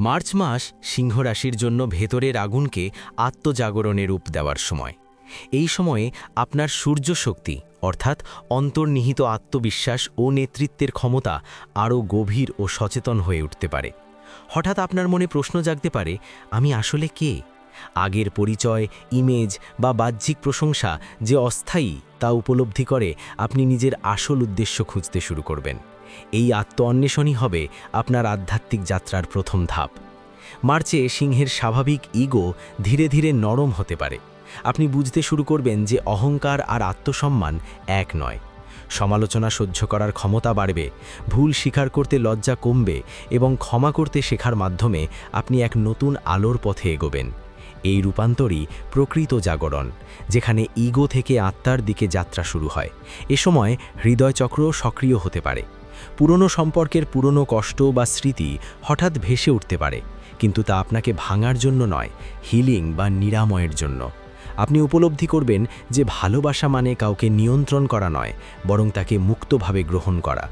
March মাস সিংহ রাশির জন্য ভেতরের আগুনকে আত্মজাগরণের রূপ দেওয়ার সময়। এই সময়ে আপনার সূর্য শক্তি অর্থাৎ অন্তর্নিহিত আত্মবিশ্বাস ও নেতৃত্বের ক্ষমতা আরও গভীর ও সচেতন হয়ে উঠতে পারে। হঠাৎ আপনার মনে প্রশ্ন জাগতে পারে, আমি আসলে কে? আগের পরিচয়, ইমেজ বা বাহ্যিক প্রশংসা যে অস্থায়ী তা উপলব্ধি করে আপনি নিজের আসল উদ্দেশ্য খুঁজতে শুরু করবেন। এই আত্ম-অন্বেষণই হবে আপনার আধ্যাত্মিক যাত্রার প্রথম ধাপ। মার্চে সিংহের স্বাভাবিক ইগো ধীরে ধীরে নরম হতে পারে। আপনি বুঝতে শুরু করবেন যে অহংকার আর আত্মসম্মান এক নয়। সমালোচনা সহ্য করার ক্ষমতা বাড়বে, ভুল স্বীকার করতে লজ্জা কমবে এবং ক্ষমা করতে শেখার মাধ্যমে আপনি এক নতুন আলোর পথে এগোবেন। এই রূপান্তরই প্রকৃত জাগরণ, যেখানে ইগো থেকে আত্মার দিকে যাত্রা শুরু হয়। এ সময় হৃদয়চক্র সক্রিয় হতে পারে। পুরনো সম্পর্কের পুরনো কষ্ট বা স্মৃতি হঠাৎ ভেসে উঠতে পারে, কিন্তু তা আপনাকে ভাঙার জন্য নয়, হিলিং বা নিরাময়ের জন্য। আপনি উপলব্ধি করবেন যে ভালোবাসা মানে কাউকে নিয়ন্ত্রণ করা নয়, বরং তাকে মুক্তভাবে গ্রহণ করা।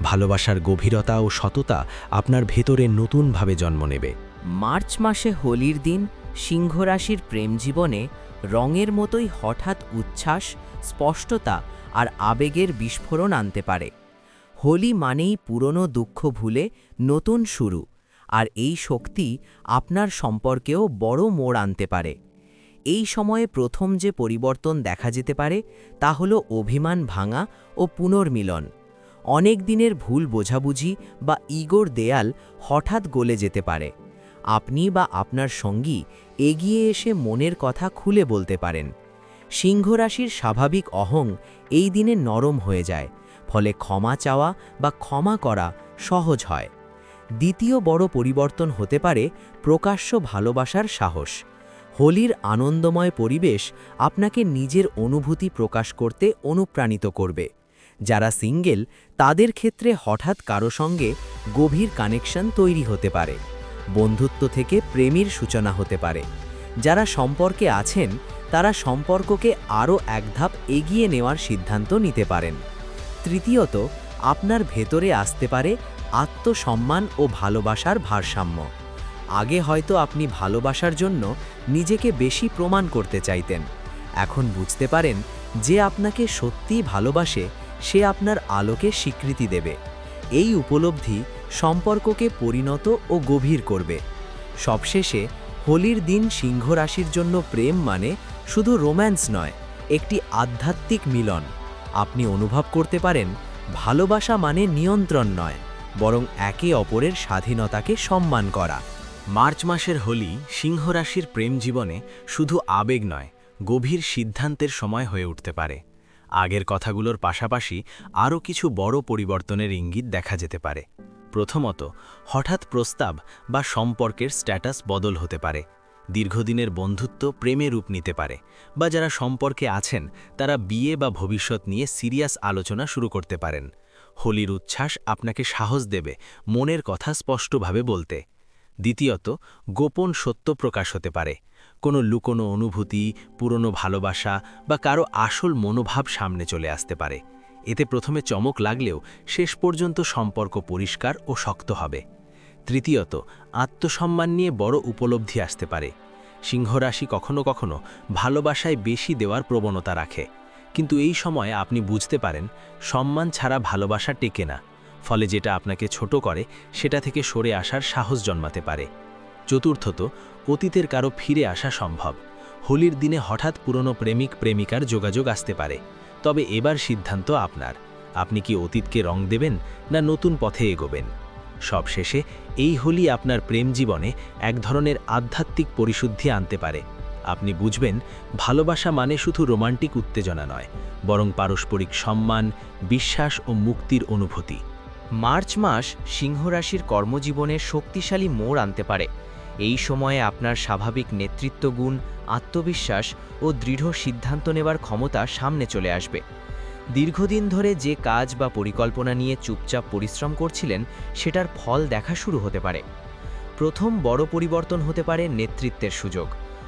ভালোবাসার গভীরতা ও সততা আপনার ভেতরে নতুনভাবে জন্ম নেবে। মার্চ মাসে হোলির দিন সিংহ রাশির প্রেম জীবনে রঙের মতোই হঠাৎ উচ্ছ্বাস, স্পষ্টতা আর আবেগের বিস্ফোরণ আনতে পারে। হোলি মানেই পুরনো দুঃখ ভুলে নতুন শুরু, আর এই শক্তি আপনার সম্পর্কেও বড় মোড় আনতে পারে। এই সময়ে প্রথম যে পরিবর্তন দেখা যেতে পারে তা হল অভিমান ভাঙা ও পুনর্মিলন। অনেক দিনের ভুল বোঝাবুঝি বা ইগোর দেয়াল হঠাৎ গলে যেতে পারে। আপনি বা আপনার সঙ্গী এগিয়ে এসে মনের কথা খুলে বলতে পারেন। সিংহ রাশির স্বাভাবিক অহং এই দিনে নরম হয়ে যায়, ফলে ক্ষমা চাওয়া বা ক্ষমা করা সহজ হয়। দ্বিতীয় বড় পরিবর্তন হতে পারে প্রকাশ্য ভালোবাসার সাহস। হোলির আনন্দময় পরিবেশ আপনাকে নিজের অনুভূতি প্রকাশ করতে অনুপ্রাণিত করবে। যারা সিঙ্গেল তাদের ক্ষেত্রে হঠাৎ কারো সঙ্গে গভীর কানেকশন তৈরি হতে পারে। বন্ধুত্ব থেকে প্রেমের সূচনা হতে পারে। যারা সম্পর্কে আছেন তারা সম্পর্ককে আরও এক ধাপ এগিয়ে নেওয়ার সিদ্ধান্ত নিতে পারেন। তৃতীয়ত, আপনার ভেতরে আসতে পারে আত্মসম্মান ও ভালোবাসার ভারসাম্য। আগে হয়তো আপনি ভালোবাসার জন্য নিজেকে বেশি প্রমাণ করতে চাইতেন। এখন বুঝতে পারেন যে আপনাকে সত্যিই ভালোবাসে সে আপনার আলোকে স্বীকৃতি দেবে। এই উপলব্ধি সম্পর্ককে পরিণত ও গভীর করবে। সবশেষে, হোলির দিন সিংহ রাশির জন্য প্রেম মানে শুধু রোম্যান্স নয়, একটি আধ্যাত্মিক মিলন। আপনি অনুভব করতে পারেন ভালোবাসা মানে নিয়ন্ত্রণ নয়, বরং একে অপরের স্বাধীনতাকে সম্মান করা। মার্চ মাসের হোলি সিংহ রাশির প্রেম জীবনে শুধু আবেগ নয়, গভীর সিদ্ধান্তের সময় হয়ে উঠতে পারে। আগের কথাগুলোর পাশাপাশি আরও কিছু বড় পরিবর্তনের ইঙ্গিত দেখা যেতে পারে। প্রথমত, হঠাৎ প্রস্তাব বা সম্পর্কের স্ট্যাটাস বদল হতে পারে। দীর্ঘদিনের বন্ধুত্ব প্রেমে রূপ নিতে পারে, বা যারা সম্পর্কে আছেন তারা বিয়ে বা ভবিষ্যৎ নিয়ে সিরিয়াস আলোচনা শুরু করতে পারেন। হোলির উচ্ছ্বাস আপনাকে সাহস দেবে মনের কথা স্পষ্টভাবে বলতে। দ্বিতীয়ত, গোপন সত্য প্রকাশ হতে পারে। কোনো লুকোনো অনুভূতি, পুরনো ভালোবাসা বা কারো আসল মনোভাব সামনে চলে আসতে পারে। এতে প্রথমে চমক লাগলেও শেষ পর্যন্ত সম্পর্ক পরিষ্কার ও শক্ত হবে। তৃতীয়ত, আত্মসম্মান নিয়ে বড় উপলব্ধি আসতে পারে। সিংহ রাশি কখনো কখনো ভালোবাসায় বেশি দেওয়ার প্রবণতা রাখে, কিন্তু এই সময়ে আপনি বুঝতে পারেন সম্মান ছাড়া ভালোবাসা টেকে না। ফলে যেটা আপনাকে ছোট করে সেটা থেকে সরে আসার সাহস জন্মাতে পারে। চতুর্থত, অতীতের কারো ফিরে আসা সম্ভব। হোলির দিনে হঠাৎ পুরনো প্রেমিক প্রেমিকার যোগাযোগ আসতে পারে, তবে এবার সিদ্ধান্ত আপনার। আপনি কি অতীতকে রং দেবেন না নতুন পথে এগোবেন? সবশেষে, এই হোলি আপনার প্রেম জীবনে এক ধরনের আধ্যাত্মিক পরিশুদ্ধি আনতে পারে। আপনি বুঝবেন ভালোবাসা মানে শুধু রোমান্টিক উত্তেজনা নয়, বরং পারস্পরিক সম্মান, বিশ্বাস ও মুক্তির অনুভূতি। মার্চ মাস সিংহ রাশির কর্মজীবনে শক্তিশালী মোড় আনতে পারে। এই সময়ে আপনার স্বাভাবিক নেতৃত্বগুণ, আত্মবিশ্বাস ও দৃঢ় সিদ্ধান্ত নেবার ক্ষমতা সামনে চলে আসবে। দীর্ঘদিন ধরে যে কাজ বা পরিকল্পনা নিয়ে চুপচাপ পরিশ্রম করছিলেন সেটার ফল দেখা শুরু হতে পারে। প্রথম বড় পরিবর্তন হতে পারে নেতৃত্বের সুযোগ।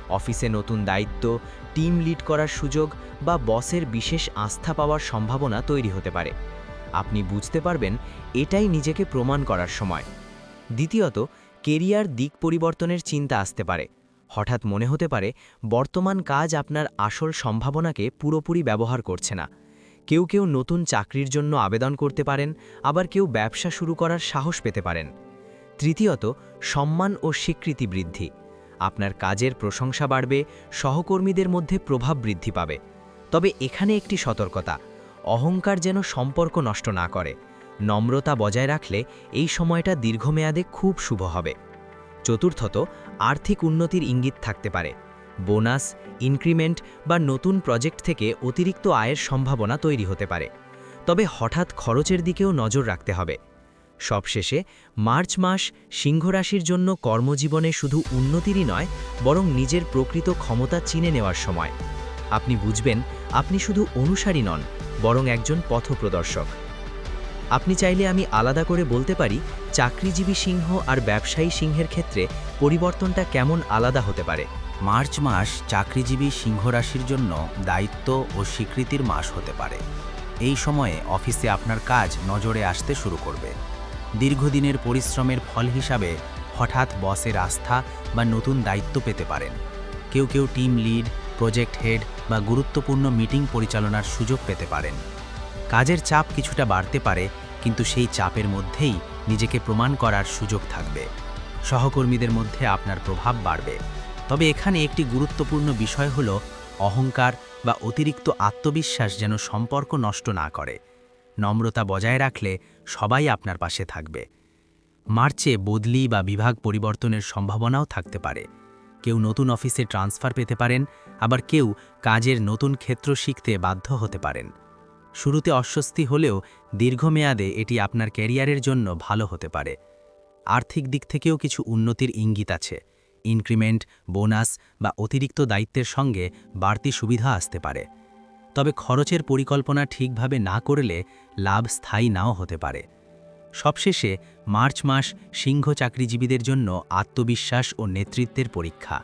অফিসে নতুন দায়িত্ব, টিম লিড করার সুযোগ বা বসের বিশেষ আস্থা পাওয়ার সম্ভাবনা তৈরি হতে পারে। আপনি বুঝতে পারবেন এটাই নিজেকে প্রমাণ করার সময়। দ্বিতীয়ত, কেরিয়ার দিক পরিবর্তনের চিন্তা আসতে পারে। হঠাৎ মনে হতে পারে বর্তমান কাজ আপনার আসল সম্ভাবনাকে পুরোপুরি ব্যবহার করছে না। কেউ কেউ নতুন চাকরির জন্য আবেদন করতে পারেন, আবার কেউ ব্যবসা শুরু করার সাহস পেতে পারেন। তৃতীয়ত, সম্মান ও স্বীকৃতি বৃদ্ধি। আপনার কাজের প্রশংসা বাড়বে, সহকর্মীদের মধ্যে প্রভাব বৃদ্ধি পাবে। তবে এখানে একটি সতর্কতা, অহংকার যেন সম্পর্ক নষ্ট না করে। নম্রতা বজায় রাখলে এই সময়টা দীর্ঘমেয়াদে খুব শুভ হবে। চতুর্থত, আর্থিক উন্নতির ইঙ্গিত থাকতে পারে। বোনাস, ইনক্রিমেন্ট বা নতুন প্রজেক্ট থেকে অতিরিক্ত আয়ের সম্ভাবনা তৈরি হতে পারে। তবে হঠাৎ খরচের দিকেও নজর রাখতে হবে। সবশেষে, মার্চ মাস সিংহ রাশির জন্য কর্মজীবনে শুধু উন্নতিরই নয়, বরং নিজের প্রকৃত ক্ষমতা চিনে নেওয়ার সময়। আপনি বুঝবেন আপনি শুধু অনুসারী নন, বরং একজন পথপ্রদর্শক। আপনি চাইলে আমি আলাদা করে বলতে পারি চাকরিজীবী সিংহ আর ব্যবসায়ী সিংহের ক্ষেত্রে পরিবর্তনটা কেমন আলাদা হতে পারে। মার্চ মাস চাকরিজীবী সিংহ রাশির জন্য দায়িত্ব ও স্বীকৃতির মাস হতে পারে। এই সময়ে অফিসে আপনার কাজ নজরে আসতে শুরু করবে। দীর্ঘদিনের পরিশ্রমের ফল হিসাবে হঠাৎ বসের আস্থা বা নতুন দায়িত্ব পেতে পারেন। কেউ কেউ টিম লিড, প্রজেক্ট হেড বা গুরুত্বপূর্ণ মিটিং পরিচালনার সুযোগ পেতে পারেন। কাজের চাপ কিছুটা বাড়তে পারে, কিন্তু সেই চাপের মধ্যেই নিজেকে প্রমাণ করার সুযোগ থাকবে। সহকর্মীদের মধ্যে আপনার প্রভাব বাড়বে। তবে এখানে একটি গুরুত্বপূর্ণ বিষয় হলো অহংকার বা অতিরিক্ত আত্মবিশ্বাস যেন সম্পর্ক নষ্ট না করে। নম্রতা বজায় রাখলে সবাই আপনার পাশে থাকবে। মার্চে বদলি বা বিভাগ পরিবর্তনের সম্ভাবনাও থাকতে পারে। কেউ নতুন অফিসে ট্রান্সফার পেতে পারেন, আবার কেউ কাজের নতুন ক্ষেত্র শিখতে বাধ্য হতে পারেন। শুরুতে অস্বস্তি হলেও দীর্ঘমেয়াদে এটি আপনার ক্যারিয়ারের জন্য ভালো হতে পারে। আর্থিক দিক থেকেও কিছু উন্নতির ইঙ্গিত আছে। ইনক্রিমেন্ট, বোনাস বা অতিরিক্ত দায়িত্বের সঙ্গে বাড়তি সুবিধা আসতে পারে। তবে খরচের পরিকল্পনা ঠিকভাবে না করলে লাভ স্থায়ী নাও হতে পারে। সবশেষে, মার্চ মাস সিংহ চাকরিজীবীদের জন্য আত্মবিশ্বাস ও নেতৃত্বের পরীক্ষা।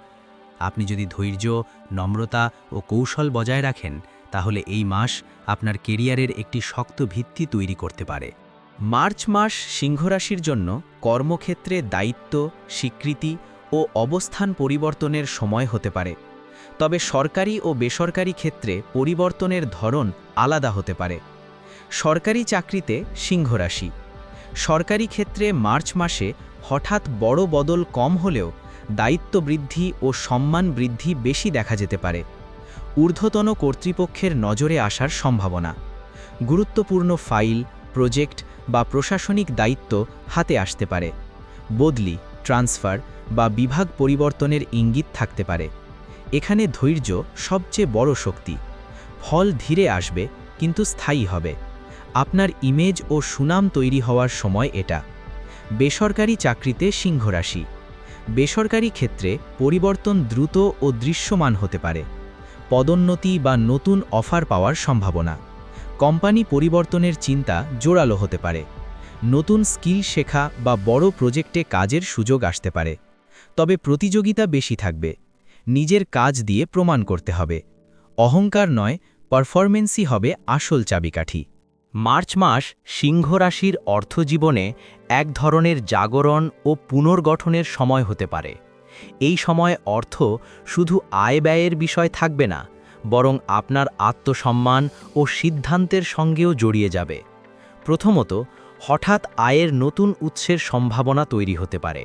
আপনি যদি ধৈর্য, নম্রতা ও কৌশল বজায় রাখেন, তাহলে এই মাস আপনার কেরিয়ারের একটি শক্ত ভিত্তি তৈরি করতে পারে। মার্চ মাস সিংহ রাশির জন্য কর্মক্ষেত্রে দায়িত্ব, স্বীকৃতি ও অবস্থান পরিবর্তনের সময় হতে পারে। তবে সরকারি ও বেসরকারি ক্ষেত্রে পরিবর্তনের ধরন আলাদা হতে পারে। সরকারি চাকরিতে সিংহ রাশি। সরকারি ক্ষেত্রে মার্চ মাসে হঠাৎ বড় বদল কম হলেও দায়িত্ব বৃদ্ধি ও সম্মান বৃদ্ধি বেশি দেখা যেতে পারে। ঊর্ধ্বতন কর্তৃপক্ষের নজরে আসার সম্ভাবনা। গুরুত্বপূর্ণ ফাইল, প্রজেক্ট বা প্রশাসনিক দায়িত্ব হাতে আসতে পারে। বদলি, ট্রান্সফার বা বিভাগ পরিবর্তনের ইঙ্গিত থাকতে পারে। এখানে ধৈর্য সবচেয়ে বড় শক্তি। ফল ধীরে আসবে, কিন্তু স্থায়ী হবে। আপনার ইমেজ ও সুনাম তৈরি হওয়ার সময় এটা। বেসরকারি চাকরিতে সিংহ রাশি। বেসরকারি ক্ষেত্রে পরিবর্তন দ্রুত ও দৃশ্যমান হতে পারে। পদোন্নতি বা নতুন অফার পাওয়ার সম্ভাবনা। কোম্পানি পরিবর্তনের চিন্তা জোরালো হতে পারে। নতুন স্কিল শেখা বা বড় প্রজেক্টে কাজের সুযোগ আসতে পারে। তবে প্রতিযোগিতা বেশি থাকবে। নিজের কাজ দিয়ে প্রমাণ করতে হবে। অহংকার নয়, পারফরমেন্সই হবে আসল চাবিকাঠি। মার্চ মাস সিংহ রাশির অর্থজীবনে এক ধরনের জাগরণ ও পুনর্গঠনের সময় হতে পারে। এই সময় অর্থ শুধু আয় ব্যয়ের বিষয় থাকবে না, বরং আপনার আত্মসম্মান ও সিদ্ধান্তের সঙ্গেও জড়িয়ে যাবে। প্রথমত, হঠাৎ আয়ের নতুন উৎসের সম্ভাবনা তৈরি হতে পারে।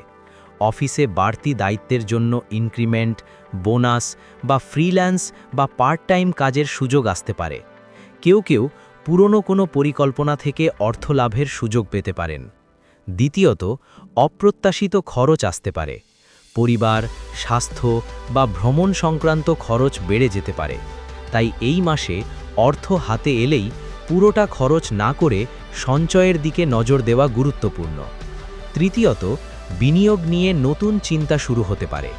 অফিসে বাড়তি দায়িত্বের জন্য ইনক্রিমেন্ট, বোনাস বা ফ্রিল্যান্স বা পার্ট টাইম কাজের সুযোগ আসতে পারে। কেউ কেউ পুরনো কোনো পরিকল্পনা থেকে অর্থ লাভের সুযোগ পেতে পারেন। দ্বিতীয়ত, অপ্রত্যাশিত খরচ আসতে পারে। পরিবার, স্বাস্থ্য বা ভ্রমণ সংক্রান্ত খরচ বেড়ে যেতে পারে। তাই এই মাসে অর্থ হাতে এলেই পুরোটা খরচ না করে সঞ্চয়ের দিকে নজর দেওয়া গুরুত্বপূর্ণ। তৃতীয়ত, বিনিয়োগ নিয়ে নতুন চিন্তা শুরু হতে পারে।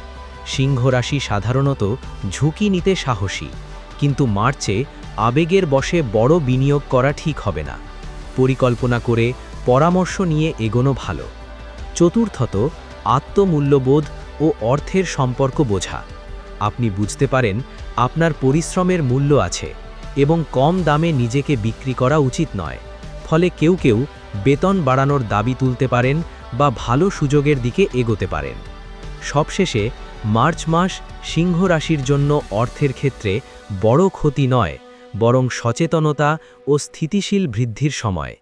সিংহ রাশি সাধারণত ঝুঁকি নিতে সাহসী, কিন্তু মার্চে আবেগের বশে বড় বিনিয়োগ করা ঠিক হবে না। পরিকল্পনা করে পরামর্শ নিয়ে এগোনো ভালো। চতুর্থত, আত্মমূল্যবোধ ও অর্থের সম্পর্ক বোঝা। আপনি বুঝতে পারেন আপনার পরিশ্রমের মূল্য আছে এবং কম দামে নিজেকে বিক্রি করা উচিত নয়। ফলে কেউ কেউ বেতন বাড়ানোর দাবি তুলতে পারেন বা ভালো সুযোগের দিকে এগোতে পারেন। সবশেষে মার্চ মাস সিংহ রাশির জন্য অর্থের ক্ষেত্রে বড় ক্ষতি নয়, বরং সচেতনতা ও স্থিতিশীল বৃদ্ধির সময়।